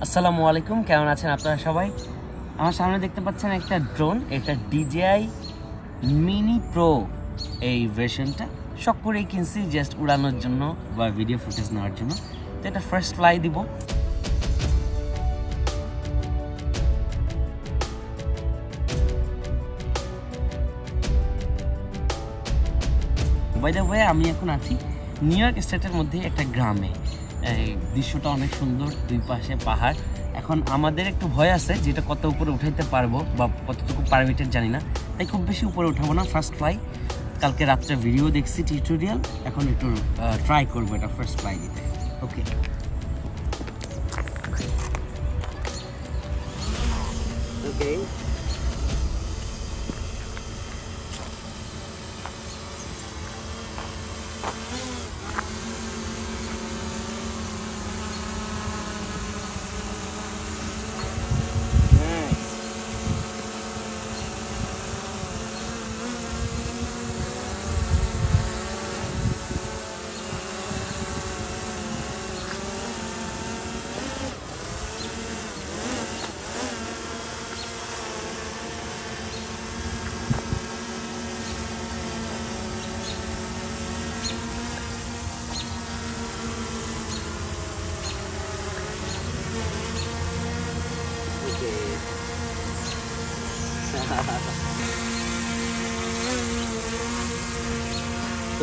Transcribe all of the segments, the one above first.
আসসালামু আলাইকুম, কেমন আছেন আপনারা সবাই? আমার সামনে দেখতে পাচ্ছেন একটা ড্রোন। এটা DJI মিনি প্রো এই ভার্সনটা। শখ করেই কিনছি জাস্ট উড়ানোর জন্য বা ভিডিও ফুটেজ নেওয়ার জন্য। তো এটা ফার্স্ট ফ্লাই দিব। বাই দ্য ওয়ে, আমি এখন আছি নিউ ইয়র্ক স্টেটের মধ্যে একটা গ্রামে। দৃশ্যটা অনেক সুন্দর, দুই পাশে পাহাড়। এখন আমাদের একটু ভয় আছে যেটা কত উপরে উঠাইতে পারবো বা কতটুকু পারমিটেড জানি না, তাই খুব বেশি উপরে উঠাবো না। ফার্স্ট ফ্লাই, কালকে রাত্রে ভিডিও দেখছি টিউটোরিয়াল, এখন একটু ট্রাই করবো এটা ফার্স্ট ফ্লাই দিতে। ওকে, ওকে।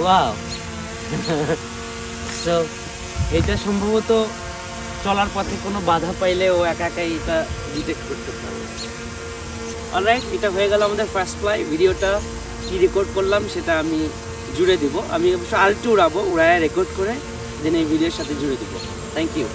ওয়াও। সো এটা সম্ভবত চলার পথে কোনো বাধা পাইলে ও একা একাই এটা ডিটেক্ট করতে পারবে। অলরাইট, এটা হয়ে গেল আমাদের ফার্স্ট ফ্লাই। ভিডিওটা কি রেকর্ড করলাম সেটা আমি জুড়ে দিব। আমি অবশ্য আরেকটু উড়াবো, উড়ায় রেকর্ড করে দেন এই ভিডিওর সাথে জুড়ে দিব। Thank you.